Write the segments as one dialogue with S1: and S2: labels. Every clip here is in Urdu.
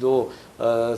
S1: 2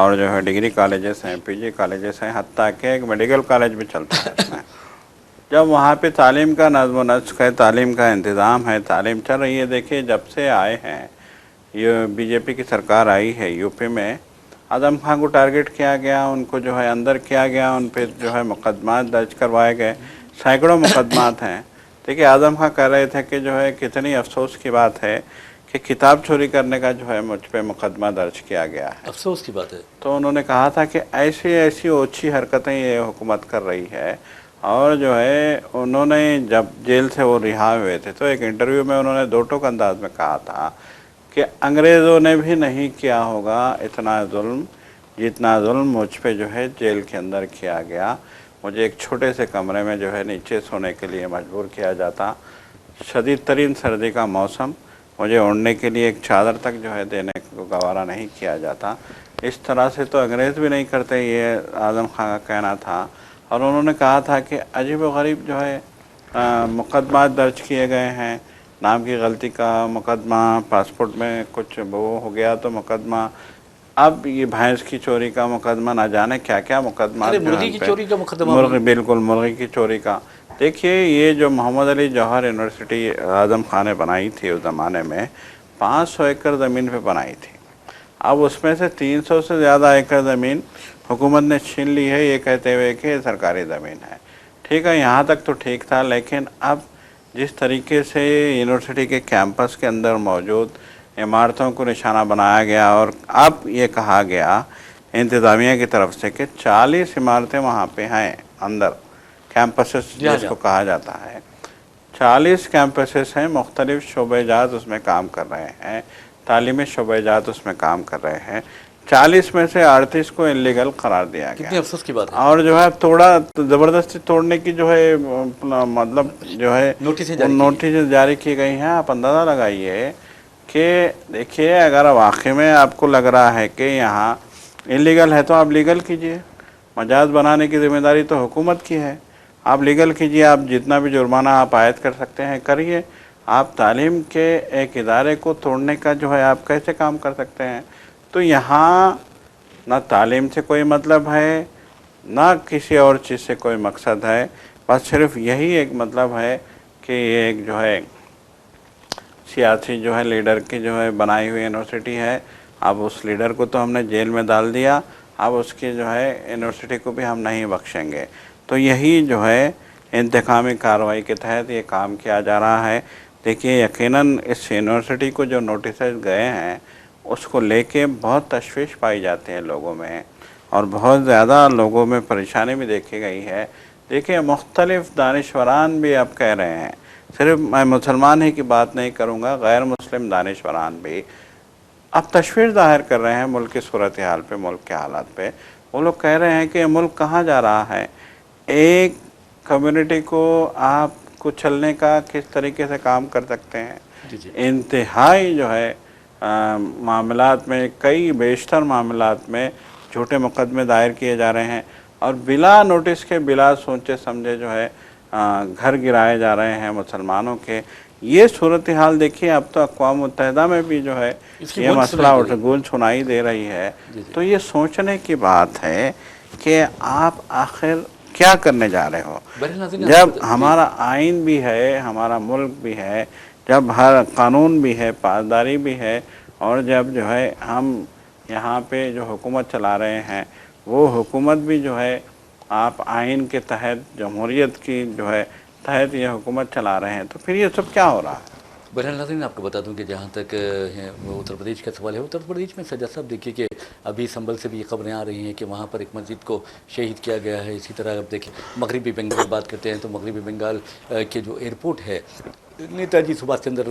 S2: اور جو ہے ڈگری کالجز ہیں، پی جی کالجز ہیں، حتیٰ کہ ایک میڈیکل کالج بھی چلتا ہے اس میں۔ جب وہاں پہ تعلیم کا نظم و نسق ہے، تعلیم کا انتظام ہے، تعلیم چل رہی ہے، دیکھیے جب سے آئے ہیں یہ بی جے پی کی سرکار آئی ہے یو پی میں، اعظم خان کو ٹارگٹ کیا گیا، ان کو جو ہے اندر کیا گیا، ان پہ جو ہے مقدمات درج کروائے گئے، سینکڑوں مقدمات ہیں۔ دیکھیے اعظم خان کہہ رہے تھے کہ جو ہے کتنی افسوس کی بات ہے کہ کتاب چوری کرنے کا جو ہے مجھ پہ مقدمہ درج کیا گیا ہے۔
S1: افسوس کی بات ہے۔
S2: تو انہوں نے کہا تھا کہ ایسی اوچھی حرکتیں یہ حکومت کر رہی ہے، اور جو ہے انہوں نے جب جیل سے وہ رہا ہوئے تھے تو ایک انٹرویو میں انہوں نے دو ٹوک انداز میں کہا تھا کہ انگریزوں نے بھی نہیں کیا ہوگا اتنا ظلم جتنا ظلم مجھ پہ جو ہے جیل کے اندر کیا گیا۔ مجھے ایک چھوٹے سے کمرے میں جو ہے نیچے سونے کے لیے مجبور کیا جاتا، شدید ترین سردی کا موسم، مجھے اوڑھنے کے لیے ایک چادر تک جو ہے دینے کو گوارا نہیں کیا جاتا۔ اس طرح سے تو انگریز بھی نہیں کرتے، یہ اعظم خان کا کہنا تھا۔ اور انہوں نے کہا تھا کہ عجیب و غریب جو ہے مقدمات درج کیے گئے ہیں، نام کی غلطی کا مقدمہ، پاسپورٹ میں کچھ وہ ہو گیا تو مقدمہ، اب یہ بھینس کی چوری کا مقدمہ، نہ جانے کیا کیا مقدمات جو ہیں
S1: مرغی کی چوری کا مقدمہ،
S2: بالکل مرغی کی چوری کا۔ دیکھیے یہ جو محمد علی جوہر یونیورسٹی اعظم خان نے بنائی تھی اس زمانے میں 500 ایکڑ زمین پہ بنائی تھی، اب اس میں سے 300 سے زیادہ ایکڑ زمین حکومت نے چھین لی ہے، یہ کہتے ہوئے کہ یہ سرکاری زمین ہے۔ ٹھیک ہے، یہاں تک تو ٹھیک تھا، لیکن اب جس طریقے سے یونیورسٹی کے کیمپس کے اندر موجود عمارتوں کو نشانہ بنایا گیا، اور اب یہ کہا گیا انتظامیہ کی طرف سے کہ 40 عمارتیں وہاں پہ ہیں اندر، کیمپسز جس کو کہا جاتا ہے، 40 کیمپسز ہیں، مختلف شعبہ جات اس میں کام کر رہے ہیں، تعلیمی شعبہ جات اس میں کام کر رہے ہیں، 40 میں سے 38 کو انلیگل قرار دیا گیا۔
S1: کتنی افسوس کی بات ہے۔
S2: اور جو ہے زبردستی توڑنے کی جو ہے مطلب جو ہے نوٹس جاری کی گئی ہیں۔ آپ اندازہ لگائیے کہ دیکھیے اگر واقعی میں آپ کو لگ رہا ہے کہ یہاں انلیگل ہے تو آپ لیگل کیجئے، مجاز بنانے کی ذمہ داری تو حکومت کی ہے، آپ لیگل کیجئے، آپ جتنا بھی جرمانہ آپ عائد کر سکتے ہیں کریے۔ آپ تعلیم کے ایک ادارے کو توڑنے کا جو ہے آپ کیسے کام کر سکتے ہیں؟ تو یہاں نہ تعلیم سے کوئی مطلب ہے، نہ کسی اور چیز سے کوئی مقصد ہے، بس صرف یہی ایک مطلب ہے کہ یہ ایک جو ہے سیاسی جو ہے لیڈر کی جو ہے بنائی ہوئی یونیورسٹی ہے، اب اس لیڈر کو تو ہم نے جیل میں ڈال دیا، اب اس کی جو ہے یونیورسٹی کو بھی ہم نہیں بخشیں گے۔ تو یہی جو ہے انتقامی کارروائی کے تحت یہ کام کیا جا رہا ہے۔ دیکھیے یقیناً اس یونیورسٹی کو جو نوٹسز گئے ہیں اس کو لے کے بہت تشویش پائی جاتی ہے لوگوں میں، اور بہت زیادہ لوگوں میں پریشانی بھی دیکھی گئی ہے۔ دیکھیے مختلف دانشوران بھی اب کہہ رہے ہیں، صرف میں مسلمان ہی کی بات نہیں کروں گا، غیر مسلم دانشوران بھی اب تشویش ظاہر کر رہے ہیں ملک کی صورتحال پہ، ملک کے حالات پہ۔ وہ لوگ کہہ رہے ہیں کہ یہ ملک کہاں جا رہا ہے، ایک کمیونٹی کو آپ کچلنے کا کس طریقے سے کام کر سکتے ہیں۔ انتہائی جو ہے معاملات میں، کئی بیشتر معاملات میں جھوٹے مقدمے دائر کیے جا رہے ہیں، اور بلا نوٹس کے، بلا سوچے سمجھے جو ہے گھر گرائے جا رہے ہیں مسلمانوں کے۔ یہ صورتحال دیکھیے اب تو اقوام متحدہ میں بھی جو ہے یہ مسئلہ گونج سنائی دے رہی ہے۔ تو یہ سوچنے کی بات ہے کہ آپ آخر کیا کرنے جا رہے ہو، جب ہمارا آئین بھی ہے، ہمارا ملک بھی ہے، جب ہر قانون بھی ہے، پاسداری بھی ہے، اور جب جو ہے ہم یہاں پہ جو حکومت چلا رہے ہیں وہ حکومت بھی جو ہے آپ آئین کے تحت، جمہوریت کی جو ہے تحت یہ حکومت چلا رہے ہیں، تو پھر یہ سب کیا ہو رہا ہے؟
S1: بہرحال ناظرین، آپ کو بتا دوں کہ جہاں تک اتر پردیش کا سوال ہے، اتر پردیش میں سجاد صاحب دیکھیے کہ ابھی سنبھل سے بھی یہ خبریں آ رہی ہیں کہ وہاں پر ایک مسجد کو شہید کیا گیا ہے۔ اسی طرح اب دیکھیں مغربی بنگال کی بات کرتے ہیں تو مغربی بنگال کے جو ایئرپورٹ ہے نیتا جی سبھاش چندر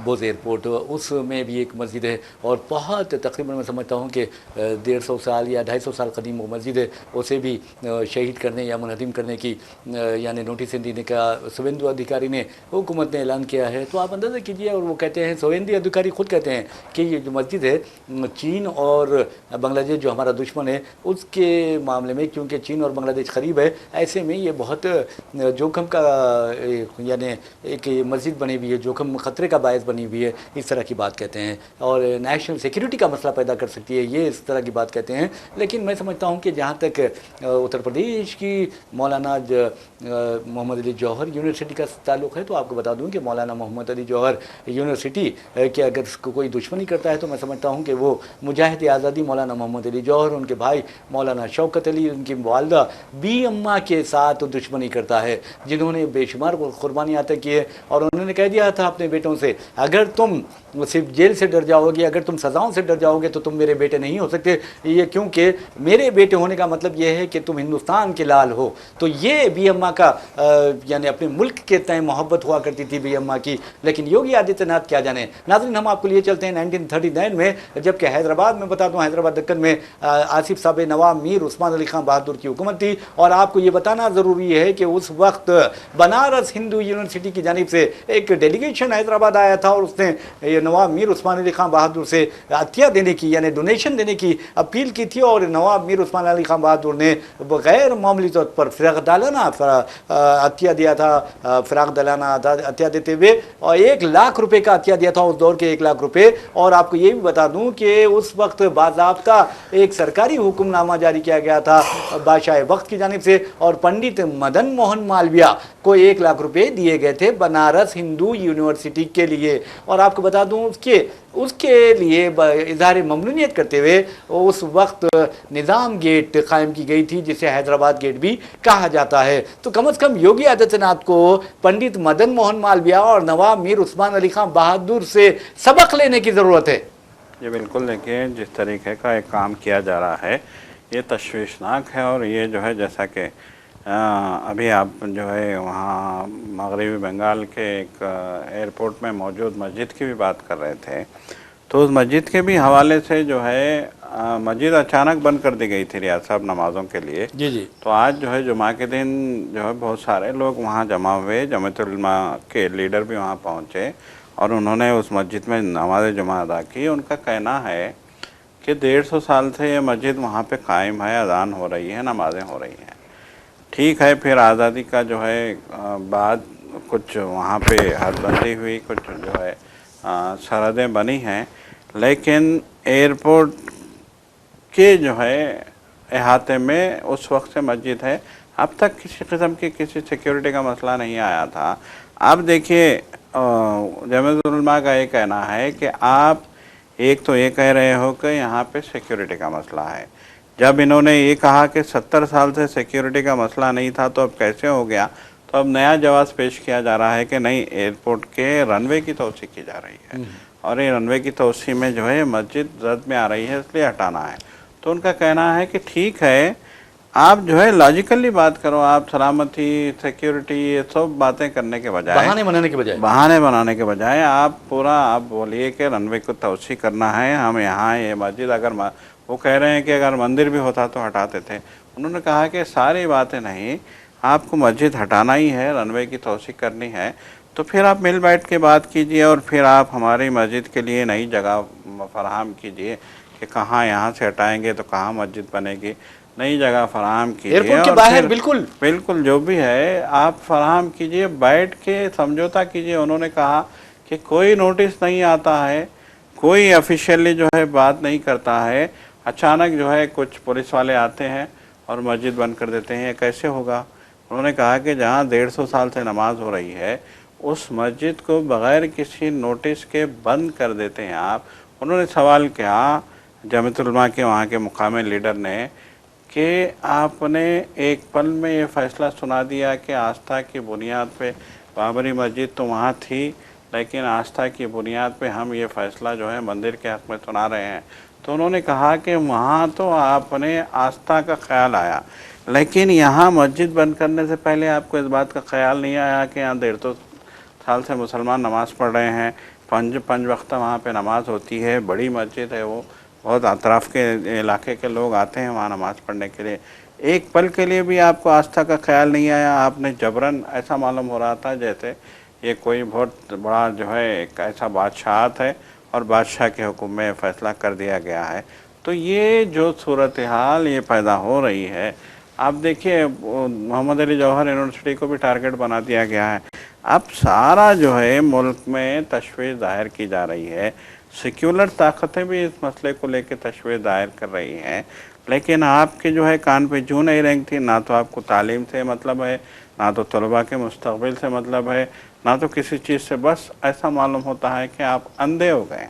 S1: بوس ایئرپورٹ، اس میں بھی ایک مسجد ہے، اور بہت تقریباً میں سمجھتا ہوں کہ 150 سال یا 250 سال قدیم وہ مسجد ہے، اسے بھی شہید کرنے یا منہدم کرنے کی یعنی نوٹسیں دینے کا سویندو ادھیکاری نے، حکومت نے اعلان کیا ہے۔ تو آپ اندازہ کیجیے، اور وہ کہتے ہیں، سویندو ادھیکاری خود کہتے ہیں کہ یہ جو مسجد ہے چین اور بنگلہ دیش جو ہمارا دشمن ہے اس کے معاملے میں، کیونکہ چین اور بنگلہ دیش قریب ہے، ایسے میں یہ بہت جوخم کا یعنی ایک مسجد مسجد بنی ہوئی ہے جوخم خطرے کا باعث بنی ہوئی ہے، اس طرح کی بات کہتے ہیں، اور نیشنل سیکیورٹی کا مسئلہ پیدا کر سکتی ہے، یہ اس طرح کی بات کہتے ہیں۔ لیکن میں سمجھتا ہوں کہ جہاں تک اتر پردیش کی مولانا محمد علی جوہر یونیورسٹی کا تعلق ہے، تو آپ کو بتا دوں کہ مولانا محمد علی جوہر یونیورسٹی کہ اگر اس کو کوئی دشمنی کرتا ہے تو میں سمجھتا ہوں کہ وہ مجاہد آزادی مولانا محمد علی جوہر، ان کے بھائی مولانا شوکت علی، ان کی والدہ بی اماں کے ساتھ دشمنی کرتا ہے، جنہوں نے بے شمار قربانیاں عطا کی ہے، اور انہوں نے کہہ دیا تھا اپنے بیٹوں سے اگر تم صرف جیل سے ڈر جاؤ گے، اگر تم سزاؤں سے ڈر جاؤ گے تو تم میرے بیٹے نہیں ہو سکتے، یہ کیونکہ میرے بیٹے ہونے کا مطلب یہ ہے کہ تم ہندوستان کے لال ہو۔ تو یہ بی اماں کا یعنی اپنے ملک کے تئیں محبت ہوا کرتی تھی بی اماں کی، لیکن یوگی آدتیہ ناتھ کیا جانے۔ ناظرین ہم آپ کو لیے چلتے ہیں 1939 میں، جبکہ حیدرآباد میں بتا دوں حیدرآباد دکن میں آصف صاحب نواب میر عثمان علی خان بہادر کی حکومت تھی، اور آپ کو یہ بتانا ضروری ہے کہ اس وقت بنارس ہندو یونیورسٹی کی جانب سے ایک ڈیلیگیشن حیدرآباد آیا تھا، اور اس نے نواب میر عثمان علی خان بہادر سے عطیہ دینے کی یعنی ڈونیشن دینے کی اپیل کی تھی، اور نواب میر عثمان علی خان بہادر نے غیر معمولی طور پر فراغدالانہ عطیہ دیا تھا، فراغدالانہ عطیہ دیتے ہوئے، اور 1 لاکھ روپے کا عطیہ دیا تھا، اس دور کے 1 لاکھ روپے۔ اور آپ کو یہ بھی بتا دوں کہ اس وقت باضابطہ ایک سرکاری حکم نامہ جاری کیا گیا تھا بادشاہ وقت کی جانب سے، اور پنڈت مدن موہن مالویہ کو 1 لاکھ روپے دیے گئے تھے بنارس ہندو یونیورسٹی کے لیے۔ اور آپ کو بتا دوں اس کے لیے اظہار ممنونیت کرتے ہوئے اس وقت نظام گیٹ قائم کی گئی تھی، جسے حیدرآباد گیٹ بھی کہا جاتا ہے۔ تو کم از کم یوگی آدتیہ ناتھ کو پنڈت مدن موہن مالویہ اور نواب میر عثمان علی خان بہادر سے سبق لینے کی ضرورت ہے۔
S2: یہ بالکل دیکھیں جس طریقے کا ایک کام کیا جا رہا ہے یہ تشویشناک ہے، اور یہ جو ہے جیسا کہ ابھی آپ جو ہے وہاں مغربی بنگال کے ایک ایئرپورٹ میں موجود مسجد کی بھی بات کر رہے تھے، تو اس مسجد کے بھی حوالے سے جو ہے مسجد اچانک بند کر دی گئی تھی ریاض صاحب نمازوں کے لیے۔
S1: جی
S2: تو آج جو ہے جمعہ کے دن جو ہے بہت سارے لوگ وہاں جمع ہوئے، جمعیت علماء کے لیڈر بھی وہاں پہنچے، اور انہوں نے اس مسجد میں نماز جمعہ ادا کی۔ ان کا کہنا ہے کہ 150 سال سے یہ مسجد وہاں پہ قائم ہے، اذان ہو رہی ہے، نمازیں ہو رہی ہیں۔ ٹھیک ہے، پھر آزادی کا جو ہے بعد کچھ وہاں پہ حد بندی ہوئی، کچھ جو ہے سرحدیں بنی ہیں، لیکن ایئرپورٹ کے جو ہے احاطے میں اس وقت سے مسجد ہے، اب تک کسی قسم کی کسی سیکیورٹی کا مسئلہ نہیں آیا تھا۔ اب دیکھیے جمعیت علماء کا یہ کہنا ہے کہ آپ ایک تو یہ کہہ رہے ہو کہ یہاں پہ سیکیورٹی کا مسئلہ ہے، جب انہوں نے یہ کہا کہ 70 سال سے سیکیورٹی کا مسئلہ نہیں تھا تو اب کیسے ہو گیا، تو اب نیا جواز پیش کیا جا رہا ہے کہ نہیں، ایئرپورٹ کے رن وے کی توسیع کی جا رہی ہے، اور یہ رن وے کی توسیع میں جو ہے مسجد زد میں آ رہی ہے، اس لیے ہٹانا ہے۔ تو ان کا کہنا ہے کہ ٹھیک ہے، آپ جو ہے لاجیکلی بات کرو، آپ سلامتی، سیکیورٹی، یہ سب باتیں کرنے کے بجائے، بہانے بنانے کے بجائے آپ پورا آپ بولیے کہ رن وے کو توسیع کرنا ہے، ہم یہاں یہ مسجد، اگر وہ کہہ رہے ہیں کہ اگر مندر بھی ہوتا تو ہٹاتے تھے، انہوں نے کہا کہ ساری باتیں نہیں، آپ کو مسجد ہٹانا ہی ہے، رن وے کی توسیع کرنی ہے، تو پھر آپ مل بیٹھ کے بات کیجئے، اور پھر آپ ہماری مسجد کے لیے نئی جگہ فراہم کیجئے کہ کہاں یہاں سے ہٹائیں گے تو کہاں مسجد بنے گی، نئی جگہ فراہم کیجئے،
S1: ایئرپورٹ کے باہر
S2: بالکل جو بھی ہے آپ فراہم کیجئے، بیٹھ کے سمجھوتا کیجئے۔ انہوں نے کہا کہ کوئی نوٹس نہیں آتا ہے، کوئی آفیشیلی جو ہے بات نہیں کرتا ہے، اچانک جو ہے کچھ پولیس والے آتے ہیں اور مسجد بند کر دیتے ہیں، یہ کیسے ہوگا؟ انہوں نے کہا کہ جہاں 150 سال سے نماز ہو رہی ہے، اس مسجد کو بغیر کسی نوٹس کے بند کر دیتے ہیں آپ۔ انہوں نے سوال کیا جمعیت علماء کے وہاں کے مقامی لیڈر نے کہ آپ نے ایک پل میں یہ فیصلہ سنا دیا کہ آستھا کی بنیاد پہ، بابری مسجد تو وہاں تھی لیکن آستھا کی بنیاد پہ ہم یہ فیصلہ جو ہے مندر کے حق میں سنا رہے ہیں۔ تو انہوں نے کہا کہ وہاں تو آپ نے آستھا کا خیال آیا، لیکن یہاں مسجد بند کرنے سے پہلے آپ کو اس بات کا خیال نہیں آیا کہ یہاں 150 سال سے مسلمان نماز پڑھ رہے ہیں، پنج وقتہ وہاں پہ نماز ہوتی ہے، بڑی مسجد ہے، وہ بہت اطراف کے علاقے کے لوگ آتے ہیں وہاں نماز پڑھنے کے لیے، ایک پل کے لیے بھی آپ کو آستھا کا خیال نہیں آیا، آپ نے جبراً، ایسا معلوم ہو رہا تھا جیسے یہ کوئی بہت بڑا جو ہے ایک ایسا بادشاہت ہے اور بادشاہ کے حکم میں فیصلہ کر دیا گیا ہے۔ تو یہ جو صورتحال یہ پیدا ہو رہی ہے، آپ دیکھیے محمد علی جوہر یونیورسٹی کو بھی ٹارگٹ بنا دیا گیا ہے. اب سارا جو ہے ملک میں تشویش ظاہر کی جا رہی ہے. سیکولر طاقتیں بھی اس مسئلے کو لے کے تشویش ظاہر کر رہی ہیں، لیکن آپ کے جو ہے کان پہ جوں نہیں رینگتی. نہ تو آپ کو تعلیم سے مطلب ہے، نہ تو طلباء کے مستقبل سے مطلب ہے، نہ تو کسی چیز سے. بس ایسا معلوم ہوتا ہے کہ آپ اندھے ہو گئے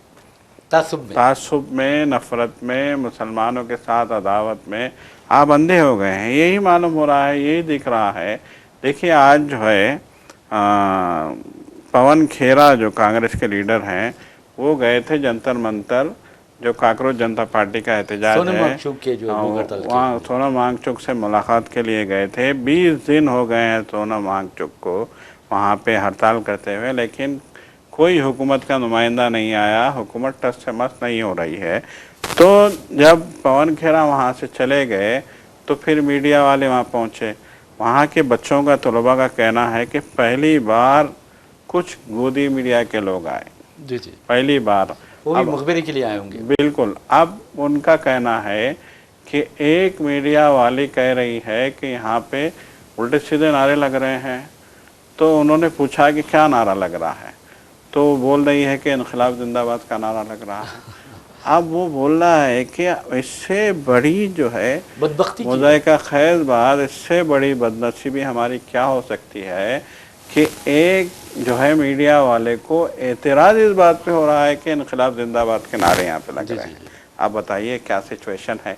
S2: تعصب میں، نفرت میں، مسلمانوں کے ساتھ عداوت میں آپ اندھے ہو گئے ہیں. یہی معلوم ہو رہا ہے، یہی دکھ رہا ہے. دیکھیے آج جو ہے پون کھیرا جو کانگریس کے لیڈر ہیں، وہ گئے تھے جنتر منتر، جو کاکروچ جنتا پارٹی کا احتجاج ہے، وہاں سونم وانگچک سے ملاقات کے لیے گئے تھے. 20 دن ہو گئے ہیں سونم وانگچک کو وہاں پہ ہڑتال کرتے ہوئے، لیکن کوئی حکومت کا نمائندہ نہیں آیا. حکومت ٹس سے مس نہیں ہو رہی ہے. تو جب پون کھیرا وہاں سے چلے گئے تو پھر میڈیا والے وہاں پہنچے. وہاں کے بچوں کا، طلباء کا کہنا ہے کہ پہلی بار کچھ گودی میڈیا کے لوگ آئے.
S1: جی جی،
S2: پہلی بار.
S1: وہ بھی مخبری کے لیے آئے ہوں گے.
S2: بالکل. اب ان کا کہنا ہے کہ ایک میڈیا والی کہہ رہی ہے کہ یہاں پہ الٹے سیدھے نعرے لگ رہے ہیں. تو انہوں نے پوچھا کہ کیا نعرہ لگ رہا ہے، تو بول رہی ہے کہ انقلاب زندہ باد کا نعرہ لگ رہا ہے. اب وہ بول رہا ہے کہ اس سے بڑی جو ہے
S1: بدبختی
S2: مضائقہ خیز بات، اس سے بڑی بدنصیبی ہماری کیا ہو سکتی ہے کہ ایک جو ہے میڈیا والے کو اعتراض اس بات پہ ہو رہا ہے کہ انقلاب زندہ باد کے نعرے یہاں پہ لگ رہے ہیں. آپ بتائیے کیا سچویشن ہے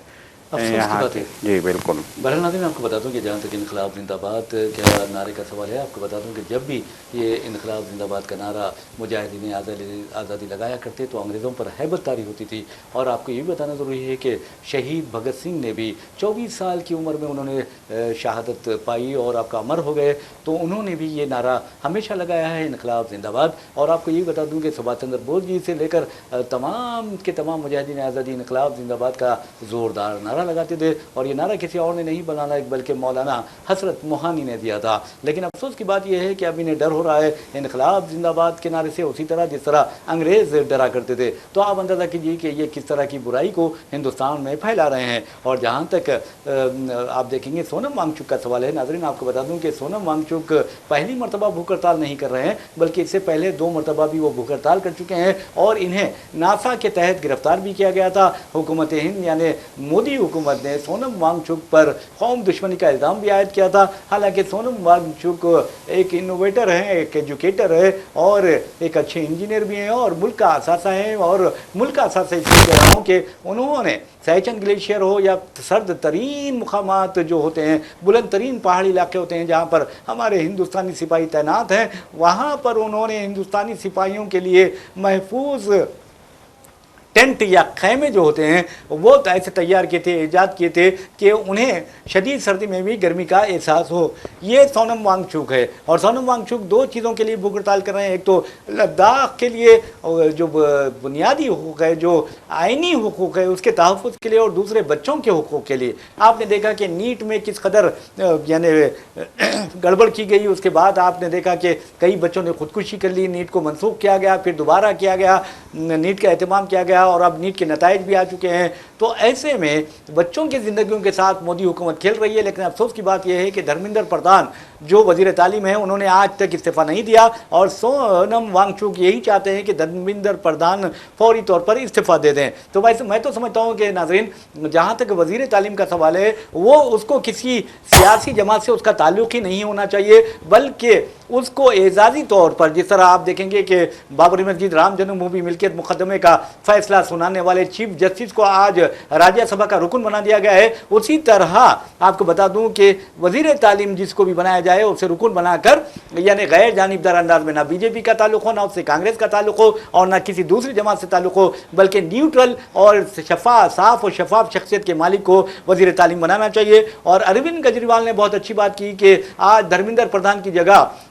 S2: یہاں کی. جی بالکل.
S1: بہرحال ناظرین، میں آپ کو بتا دوں کہ جہاں تک انقلاب زندہ باد کے نعرے کا سوال ہے، آپ کو بتا دوں کہ جب بھی یہ انقلاب زندہ باد کا نعرہ مجاہدین آزادی لگایا کرتے تو انگریزوں پر ہیبت طاری ہوتی تھی. اور آپ کو یہ بھی بتانا ضروری ہے کہ شہید بھگت سنگھ نے بھی 24 سال کی عمر میں انہوں نے شہادت پائی اور آپ کا امر ہو گئے، تو انہوں نے بھی یہ نعرہ ہمیشہ لگایا ہے، انقلاب زندہ باد. اور آپ کو یہ بتا دوں کہ سبھاش چندر بوس جی سے لے کر تمام کے تمام مجاہدین آزادی انقلاب زندہ باد کا زوردار نعرہ لگاتے تھے. اور یہ نعرہ کسی اور نے نہیں بنانا، بلکہ مولانا حسرت موہانی نے دیا تھا. لیکن افسوس کی بات یہ ہے کہ اب انہیں ڈر ہو رہا ہے انقلاب زندہ باد کے نعرے سے، اسی طرح جس طرح انگریز ڈرا کرتے تھے. تو آپ اندازہ کیجیے کہ یہ کس طرح کی برائی کو ہندوستان میں پھیلا رہے ہیں. اور جہاں تک آپ دیکھیں گے سونم وانگچک کا سوال ہے، ناظرین آپ کو بتا دوں کہ سونم وانگچک پہلی مرتبہ بھوک ہڑتال نہیں کر رہے ہیں، بلکہ اس سے پہلے 2 مرتبہ بھی وہ بھوک ہڑتال کر چکے ہیں. اور انہیں ناسا کے تحت گرفتار بھی کیا گیا تھا. حکومت ہند یعنی مودی حکومت نے سونم وانگچک پر قوم دشمنی کا الزام بھی عائد کیا تھا. حالانکہ سونم وانگچک ایک انوویٹر ہیں، ایک ایجوکیٹر ہے، اور ایک اچھے انجینئر بھی ہیں، اور ملک کا اثاثہ ہیں. اور ملک کا اثاثہ اس لیے کہہ رہا ہوں کہ انہوں نے سیچن گلیشیئر ہو یا سرد ترین مقامات جو ہوتے ہیں، بلند ترین پہاڑی علاقے ہوتے ہیں جہاں پر ہمارے ہندوستانی سپاہی تعینات ہیں، وہاں پر انہوں نے ہندوستانی سپاہیوں کے لیے محفوظ ٹینٹ یا خیمے جو ہوتے ہیں وہ ایسے تیار کیے تھے، ایجاد کیے تھے کہ انہیں شدید سردی میں بھی گرمی کا احساس ہو. یہ سونم وانگچک ہے. اور سونم وانگچک 2 چیزوں کے لیے بھوک ہڑتال کر رہے ہیں. ایک تو لداخ کے لیے جو بنیادی حقوق ہے، جو آئینی حقوق ہے، اس کے تحفظ کے لیے، اور دوسرے بچوں کے حقوق کے لیے. آپ نے دیکھا کہ نیٹ میں کس قدر یعنی گڑبڑ کی گئی. اس کے بعد آپ نے دیکھا کہ کئی بچوں نے خودکشی کر لی، نیٹ کو منسوخ کیا گیا، پھر دوبارہ کیا گیا، نیٹ کا اہتمام کیا گیا، اور اب نیٹ کے نتائج بھی آ چکے ہیں. تو ایسے میں بچوں کی زندگیوں کے ساتھ مودی حکومت کھیل رہی ہے. لیکن افسوس کی بات یہ ہے کہ دھرمیندر پردھان جو وزیر تعلیم ہیں، انہوں نے آج تک استعفیٰ نہیں دیا. اور سونم وانگچک یہی چاہتے ہیں کہ دھرمیندر پردھان فوری طور پر استعفیٰ دے دیں. تو ویسے میں تو سمجھتا ہوں کہ ناظرین، جہاں تک وزیر تعلیم کا سوال ہے، وہ اس کو کسی سیاسی جماعت سے اس کا تعلق ہی نہیں ہونا چاہیے، بلکہ اس کو اعزازی طور پر، جس طرح آپ دیکھیں گے کہ بابری مسجد رام جنم بھومی ملکیت مقدمے کا فیصلہ سنانے والے چیف جسٹس کو آج راجیہ سبھا کا رکن بنا دیا گیا ہے، اسی طرح آپ کو بتا دوں کہ وزیر تعلیم جس کو بھی بنایا جائے اسے رکن بنا کر، یعنی غیر جانبدار انداز میں نہ بی جے پی کا تعلق ہو، نہ اس سے کانگریس کا تعلق ہو، اور نہ کسی دوسری جماعت سے تعلق ہو، بلکہ نیوٹرل اور صاف اور شفاف شخصیت کے مالک کو وزیر تعلیم بنانا چاہیے. اور اروند کیجریوال نے بہت اچھی بات کی کہ آج دھرمیندر پردھان کی جگہ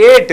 S1: 8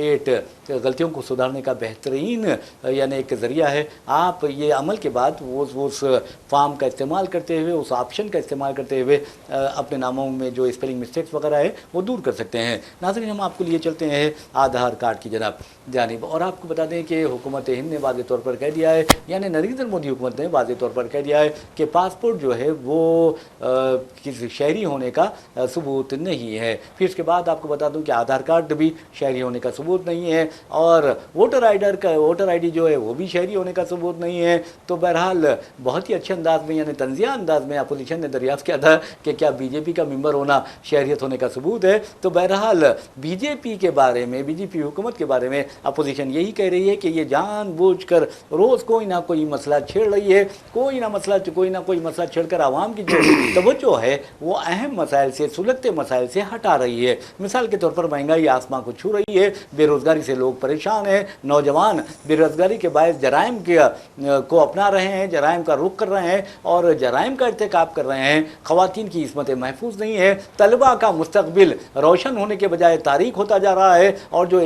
S1: 8 غلطیوں کو سدھارنے کا بہترین یعنی ایک ذریعہ ہے. آپ یہ عمل کے بعد اس فارم کا استعمال کرتے ہوئے، اس آپشن کا استعمال کرتے ہوئے اپنے ناموں میں جو اسپیلنگ مسٹیکس وغیرہ ہے وہ دور کر سکتے ہیں. ناظرین، ہم آپ کو لیے چلتے ہیں آدھار کارڈ کی جانب، اور آپ کو بتا دیں کہ حکومت ہند نے واضح طور پر کہہ دیا ہے، یعنی نریندر مودی حکومت نے واضح طور پر کہہ دیا ہے کہ پاسپورٹ جو ہے وہ کسی شہری ہونے کا ثبوت نہیں ہے. پھر اس کے بعد آپ کو بتا دوں کہ آدھار کارڈ بھی شہری ہونے کا ثبوت نہیں ہے، اور ووٹر آئی ڈی جو ہے وہ بھی شہری ہونے کا ثبوت نہیں ہے. تو بہرحال بہت ہی اچھے انداز میں یعنی تنزیہ انداز میں اپوزیشن نے دریافت کیا تھا کہ کیا بی جے پی کا ممبر ہونا شہریت ہونے کا ثبوت ہے. تو بہرحال بی جے پی کے بارے میں، بی جے پی حکومت کے بارے میں اپوزیشن یہی کہہ رہی ہے کہ یہ جان بوجھ کر روز کوئی نہ کوئی مسئلہ چھیڑ رہی ہے، کوئی نہ کوئی مسئلہ چھیڑ کر عوام کی جو توجہ ہے وہ اہم مسائل سے، سلگتے مسائل سے ہٹا رہی ہے. مثال کے طور پر مہنگائی آسمان کو چھو رہی ہے، بے روزگاری سے لوگ پریشان ہیں، نوجوان بے روزگاری کے باعث جرائم کو اپنا رہے ہیں، جرائم کا رخ کر رہے ہیں اور جرائم کا ارتکاب کر رہے ہیں. خواتین کی عصمت محفوظ نہیں ہے، طلباء کا مستقبل روشن ہونے کے بجائے تاریک ہوتا جا رہا ہے، اور جو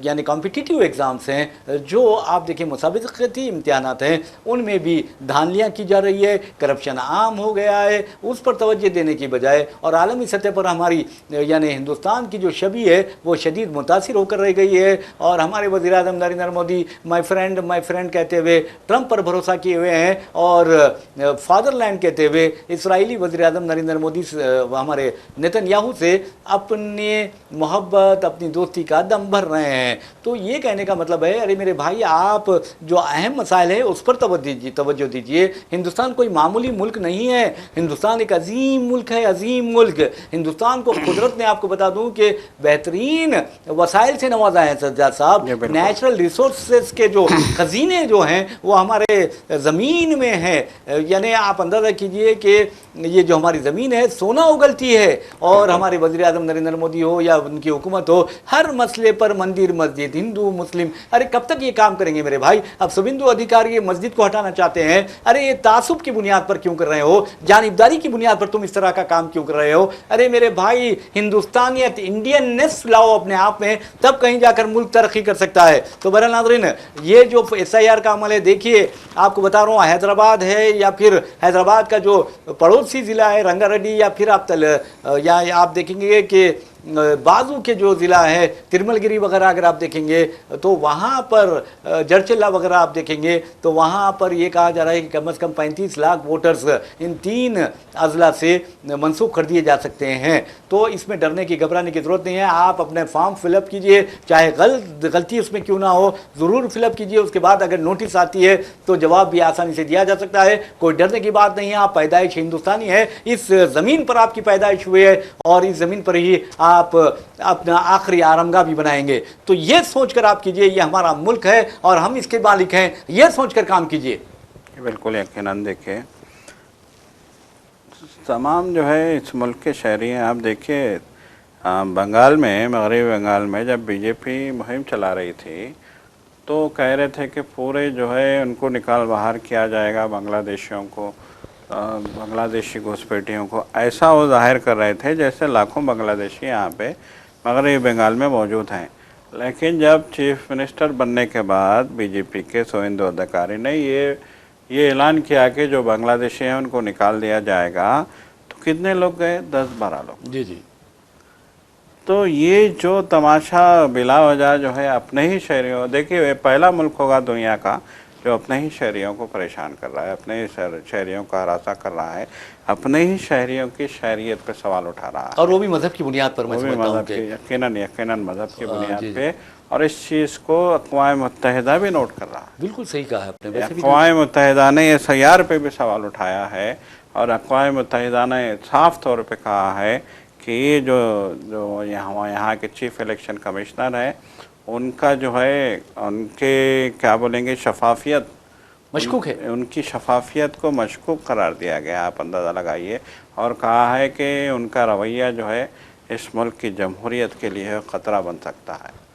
S1: یعنی کمپٹیٹیو ایگزامس ہیں، جو آپ دیکھیں مسابقتی امتحانات ہیں، ان میں بھی دھاندلیاں کی جا رہی ہے، کرپشن عام ہو گیا ہے. اس پر توجہ دینے کی بجائے اور عالمی سطح پر ہماری یعنی ہندوستان کی جو شبیہ ہے وہ شدید متاثر ہو کر رہ گئی ہے. اور ہمارے وزیر اعظم نریندر مودی مائی فرینڈ کہتے ہوئے ٹرمپ پر بھروسہ کیے ہوئے ہیں، اور فادر لینڈ کہتے ہوئے اسرائیلی وزیر اعظم نریندر مودی ہمارے نیتن یاہو سے اپنی محبت، اپنی دوستی کا دم بھر رہے ہیں. تو یہ کہنے کا مطلب ہے ارے میرے بھائی، آپ جو اہم مسائل ہیں اس پر توجہ دیجیے. ہندوستان کوئی معمولی ملک نہیں ہے، ہندوستان ایک عظیم ملک ہے، عظیم ملک. ہندوستان کو قدرت نے، آپ کو بتا دوں کہ بہترین وسائل سے نوازا ہے سجاد صاحب. نیچرل ریسورسز کے جو خزینے جو ہیں وہ ہمارے زمین میں ہیں. یعنی آپ اندازہ کیجئے کہ یہ جو ہماری زمین ہے سونا اگلتی ہے، اور ہمارے وزیر اعظم نریندر مودی ہو یا ان کی حکومت ہو، ہر مسئلے پر مندر مسجد، ہندو مسلم، ارے کب تک یہ کام کریں گے میرے بھائی؟ اب شوبھندو ادھیکاری یہ مسجد کو ہٹانا چاہتے ہیں، ارے یہ تعصب کی بنیاد پر کیوں کر رہے ہو؟ جانبداری کی بنیاد پر تم اس طرح کا کام کیوں کر رہے ہو؟ ارے میرے بھائی، ہندوستانیت، انڈیننس لاؤ اپنے آپ میں، تب کہیں جا کر ملک ترقی کر سکتا ہے. تو بہرحال ناظرین، یہ جو SIR کا عمل ہے، دیکھیے آپ کو بتا رہا ہوں، حیدرآباد ہے یا پھر حیدرآباد کا جو پڑوسی ضلع ہے رنگا ریڈی، یا پھر آپ دیکھیں گے کہ بازو کے جو ضلع ہے ترمل گری وغیرہ اگر آپ دیکھیں گے تو وہاں پر جرچلا وغیرہ آپ دیکھیں گے تو وہاں پر یہ کہا جا رہا ہے کہ کم از کم 35 لاکھ ووٹرز ان 3 اضلاع سے منسوخ کر دیے جا سکتے ہیں. تو اس میں ڈرنے کی، گھبرانے کی ضرورت نہیں ہے. آپ اپنے فارم فل اپ کیجئے، چاہے غلطی اس میں کیوں نہ ہو، ضرور فل اپ کیجئے. اس کے بعد اگر نوٹس آتی ہے تو جواب بھی آسانی سے دیا جا سکتا ہے. کوئی ڈرنے کی بات نہیں ہے. آپ پیدائش ہندوستانی ہے، اس زمین پر آپ کی پیدائش ہوئی ہے، اور اس زمین پر ہی آپ اپنا آخری آرامگاہ بھی بنائیں گے. تو یہ سوچ کر آپ کیجئے، یہ ہمارا ملک ہے اور ہم اس کے مالک ہیں، یہ سوچ کر کام کیجئے.
S2: بالکل یقیناً. دیکھیں تمام جو ہے اس ملک کے شہری ہیں. آپ دیکھیے بنگال میں، مغربی بنگال میں جب بی جے پی مہم چلا رہی تھی تو کہہ رہے تھے کہ پورے جو ہے ان کو نکال باہر کیا جائے گا، بنگلہ دیشیوں کو، بنگلہ دیشی گھسپیٹیوں کو. ایسا وہ ظاہر کر رہے تھے جیسے لاکھوں بنگلہ دیشی یہاں پہ مغربی بنگال میں موجود ہیں. لیکن جب چیف منسٹر بننے کے بعد بی جے پی کے شوبھندو ادھیکاری نے یہ اعلان کیا کہ جو بنگلہ دیشی ہیں ان کو نکال دیا جائے گا، تو کتنے لوگ گئے؟ 10-12 لوگ.
S1: جی جی.
S2: تو یہ جو تماشا بلا وجہ جو ہے اپنے ہی شہریوں، دیکھیے یہ پہلا ملک ہوگا دنیا کا جو اپنے ہی شہریوں کو پریشان کر رہا ہے، اپنے ہی شہریوں کا ہراساں کر رہا ہے، اپنے ہی شہریوں کی شہریت پہ سوال اٹھا رہا ہے،
S1: اور وہ بھی مذہب کی بنیاد پر. میں سمجھتا ہوں کہ
S2: یقیناً مذہب کی بنیاد پہ. اور اس چیز کو اقوام متحدہ بھی نوٹ کر رہا ہے.
S1: بالکل صحیح کہا ہے آپ نے.
S2: اقوام متحدہ نے SIR پہ بھی سوال اٹھایا ہے، اور اقوام متحدہ نے صاف طور پہ کہا ہے کہ یہ جو یہاں کے چیف الیکشن کمشنر ہیں، ان کا جو ہے ان کے کیا بولیں گے شفافیت
S1: مشکوک ہے،
S2: ان کی شفافیت کو مشکوک قرار دیا گیا. آپ اندازہ لگائیے. اور کہا ہے کہ ان کا رویہ جو ہے اس ملک کی جمہوریت کے لیے خطرہ بن سکتا ہے.